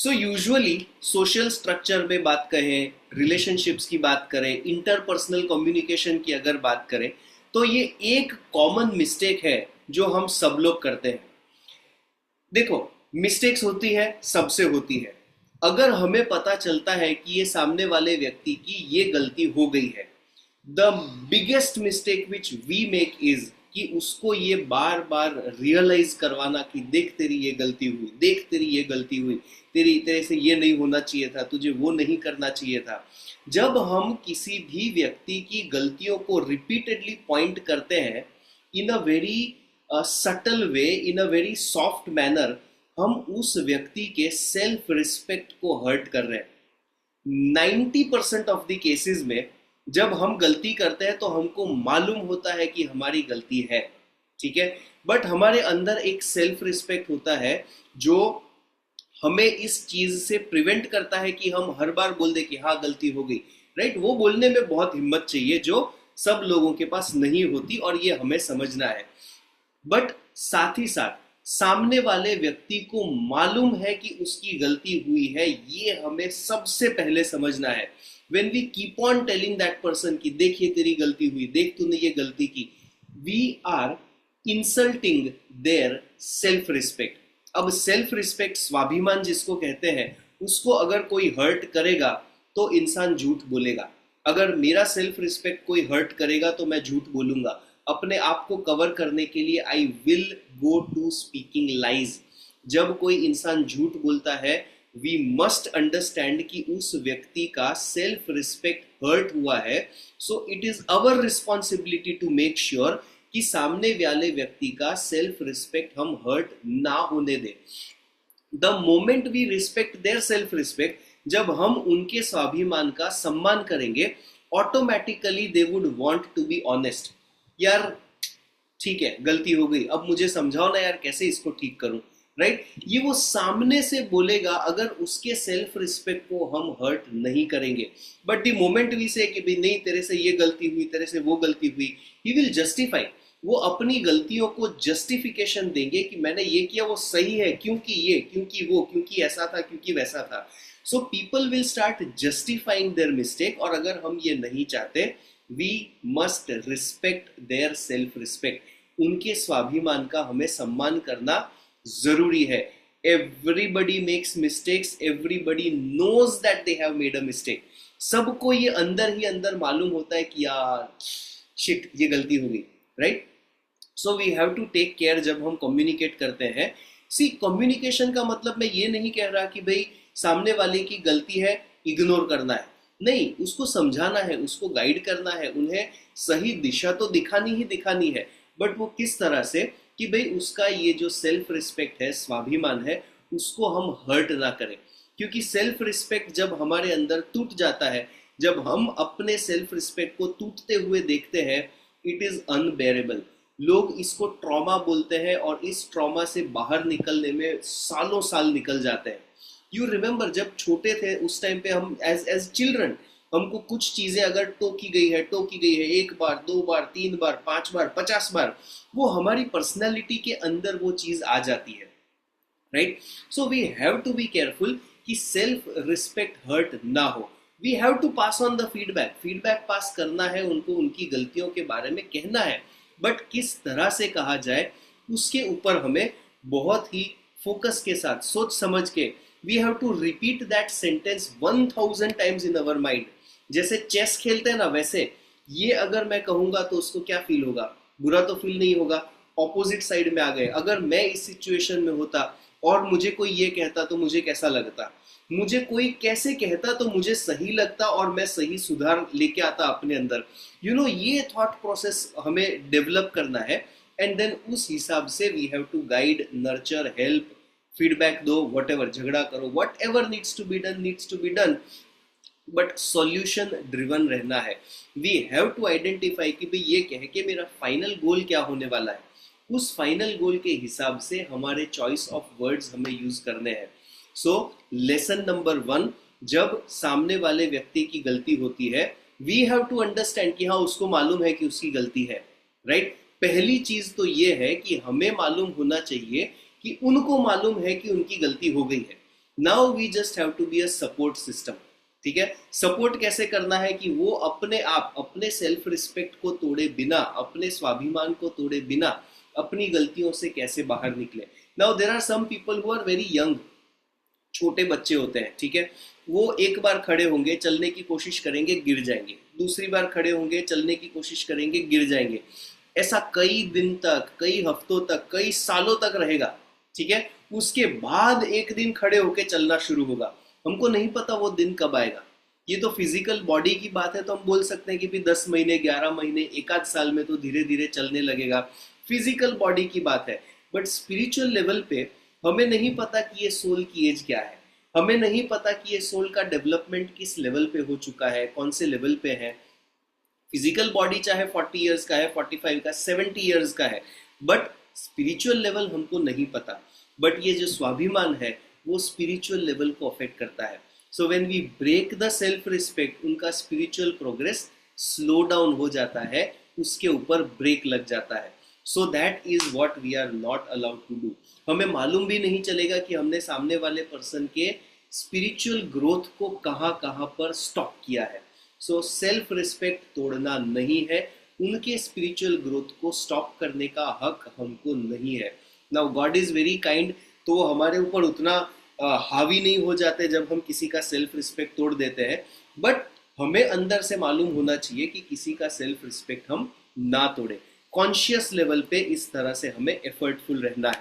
So usually social structure में बात करें, रिलेशनशिप्स की बात करें, इंटरपर्सनल कम्युनिकेशन की अगर बात करें, तो ये एक कॉमन मिस्टेक है जो हम सब लोग करते हैं। देखो, मिस्टेक्स होती है, सबसे होती है। अगर हमें पता चलता है कि ये सामने वाले व्यक्ति की ये गलती हो गई है, the biggest mistake which we make is कि उसको ये बार बार रियलाइज करवाना कि देख तेरी ये गलती हुई, देख तेरी ये गलती हुई, तेरी तेरे से ये नहीं होना चाहिए था, तुझे वो नहीं करना चाहिए था। जब हम किसी भी व्यक्ति की गलतियों को रिपीटेडली पॉइंट करते हैं in a very subtle way, in a very soft manner, हम उस व्यक्ति के सेल्फ रिस्पेक्ट को हर्ट कर रहे हैं। 90% ऑफ द केसेस में जब हम गलती करते हैं तो हमको मालूम होता है कि हमारी गलती है, ठीक है, बट हमारे अंदर एक सेल्फ रिस्पेक्ट होता है जो हमें इस चीज से प्रिवेंट करता है कि हम हर बार बोल दे कि हाँ गलती हो गई। राइट, वो बोलने में बहुत हिम्मत चाहिए जो सब लोगों के पास नहीं होती, और ये हमें समझना है। बट साथ ही साथ सामने वाले व्यक्ति को मालूम है कि उसकी गलती हुई है, ये हमें सबसे पहले समझना है। when we keep on telling that person कि देखिए तेरी गलती हुई, देख तूने ये गलती की, we are insulting their self respect। अब सेल्फ रिस्पेक्ट, स्वाभिमान जिसको कहते हैं, उसको अगर कोई हर्ट करेगा तो इंसान झूठ बोलेगा। अगर मेरा सेल्फ रिस्पेक्ट कोई हर्ट करेगा तो मैं झूठ बोलूंगा। अपने आप को कवर करने के लिए I will go to speaking lies. जब कोई इंसान झूठ बोलता है, वी मस्ट अंडरस्टैंड कि उस व्यक्ति का सेल्फ रिस्पेक्ट हर्ट हुआ है। So it is our responsibility to make sure कि सामने वाले व्यक्ति का सेल्फ रिस्पेक्ट हम हर्ट ना होने दें। The moment we respect their self respect, जब हम उनके स्वाभिमान का सम्मान करेंगे, automatically they would want to be honest. यार ठीक है, गलती हो गई, अब मुझे समझाओ ना यार कैसे इसको ठीक करूं। राइट, ये वो सामने से बोलेगा अगर उसके सेल्फ रिस्पेक्ट को हम हर्ट नहीं करेंगे। बट द मोमेंट वी से कि भाई नहीं तेरे से ये गलती हुई, तेरे से वो गलती हुई, ही विल जस्टिफाई। वो अपनी गलतियों को जस्टिफिकेशन देंगे कि मैंने ये किया वो सही है, क्योंकि ये, क्योंकि वो, क्योंकि ऐसा था, क्योंकि वैसा था। So people will start justifying their mistake. और अगर हम ये नहीं चाहते, we must respect their self respect. उनके स्वाभिमान का हमें सम्मान करना जरूरी है। Everybody makes mistakes, everybody knows that they have made a mistake. सबको ये अंदर ही अंदर मालूम होता है कि यार शिट ये गलती हो गई। Right, so we have to take care जब हम कम्युनिकेट करते हैं। सी, कम्युनिकेशन का मतलब मैं ये नहीं कह रहा कि भाई सामने वाले की गलती है इग्नोर करना है। नहीं, उसको समझाना है, उसको गाइड करना है, उन्हें सही दिशा तो दिखानी ही दिखानी है। बट वो किस तरह से कि भाई उसका ये जो सेल्फ रिस्पेक्ट है, स्वाभिमान है, उसको हम हर्ट ना करें। क्योंकि सेल्फ रिस्पेक्ट जब हमारे अंदर टूट जाता है, जब हम अपने सेल्फ रिस्पेक्ट को टूटते हुए देखते हैं, इट इज अनबेरेबल। लोग इसको ट्रॉमा बोलते हैं और इस ट्रॉमा से बाहर निकलने में सालों साल निकल जाते हैं। यू रिमेम्बर जब छोटे थे उस टाइम पे हम एज चिल्ड्रन, हमको कुछ चीजें अगर टोकी गई है 1 बार 2 बार 3 बार 5 बार 50 बार, वो हमारी पर्सनैलिटी के अंदर वो चीज आ जाती है। Right, so we have to be careful कि सेल्फ रिस्पेक्ट हर्ट ना हो। We have to pass on the feedback. Feedback pass करना है उनको, उनकी गलतियों के बारे में कहना है, बट किस तरह से कहा जाए उसके ऊपर हमें बहुत ही फोकस के साथ सोच समझ के, we have to repeat that sentence 1000 times in our mind. जैसे चेस खेलते हैं ना, वैसे ये अगर मैं कहूंगा तो उसको क्या फील होगा? बुरा तो फील नहीं होगा। ऑपोजिट साइड में आ गए, अगर मैं इस सिचुएशन में होता और मुझे कोई ये कहता तो मुझे कैसा लगता, मुझे कोई कैसे कहता तो मुझे सही लगता और मैं सही सुधार लेके आता अपने अंदर। ये थॉट प्रोसेस हमें डेवलप करना है। एंड देन उस हिसाब से we have to guide, nurture, help, feedback दो, वट एवर, झगड़ा करो, whatever needs to be done, but solution driven रहना है। वी हैव टू आइडेंटिफाई कि भाई ये कह के मेरा फाइनल गोल क्या होने वाला है। उस फाइनल गोल के हिसाब से हमारे चॉइस ऑफ वर्ड्स हमें यूज करने हैं। सो लेसन नंबर 1, जब सामने वाले व्यक्ति की गलती होती है, वी हैव टू अंडरस्टैंड कि हाँ उसको मालूम है कि उसकी गलती है। राइट, पहली चीज तो ये है कि हमें मालूम होना चाहिए कि उनको मालूम है कि उनकी गलती हो गई है। Now we just have to be a support system. ठीक है, सपोर्ट कैसे करना है कि वो अपने आप अपने सेल्फ रिस्पेक्ट को तोड़े बिना, अपने स्वाभिमान को तोड़े बिना अपनी गलतियों से कैसे बाहर निकले। Now there are some people who are very young, छोटे बच्चे होते हैं, ठीक है, वो एक बार खड़े होंगे, चलने की कोशिश करेंगे, गिर जाएंगे, दूसरी बार खड़े होंगे, चलने की कोशिश करेंगे, गिर जाएंगे। ऐसा कई दिन तक, कई हफ्तों तक, कई सालों तक रहेगा। ठीक है, उसके बाद एक दिन खड़े होके चलना शुरू होगा। हमको नहीं पता वो दिन कब आएगा। ये तो फिजिकल बॉडी की बात है, तो हम बोल सकते हैं कि भी 10 महीने, 11 महीने, एक आध साल में तो धीरे धीरे चलने लगेगा, फिजिकल बॉडी की बात है। बट स्पिरिचुअल लेवल पे हमें नहीं पता कि ये सोल की एज क्या है, हमें नहीं पता कि ये सोल का डेवलपमेंट किस लेवल पे हो चुका है, कौन से लेवल पे है। फिजिकल बॉडी चाहे 40 इयर्स का है, 45 का, 70 इयर्स का है, बट स्पिरिचुअल लेवल हमको नहीं पता। बट ये जो स्वाभिमान है वो स्पिरिचुअल लेवल को अफेक्ट करता है। So when we break the self respect, उनका स्पिरिचुअल प्रोग्रेस स्लो डाउन हो जाता है, उसके ऊपर ब्रेक लग जाता है। So that is what we are not allowed to do. हमें मालूम भी नहीं चलेगा कि हमने सामने वाले पर्सन के स्पिरिचुअल ग्रोथ को कहाँ कहाँ पर स्टॉप किया है। सो सेल्फ रिस्पेक्ट तोड़ना नहीं है, उनके स्पिरिचुअल ग्रोथ को स्टॉप करने का हक हमको नहीं है। Now God is very kind, तो वो हमारे ऊपर उतना हावी नहीं हो जाते जब हम किसी का सेल्फ रिस्पेक्ट तोड़ देते हैं। बट हमें अंदर से मालूम होना चाहिए कि किसी का सेल्फ रिस्पेक्ट हम ना तोड़े। कॉन्शियस लेवल पे इस तरह से हमें एफर्टफुल रहना है।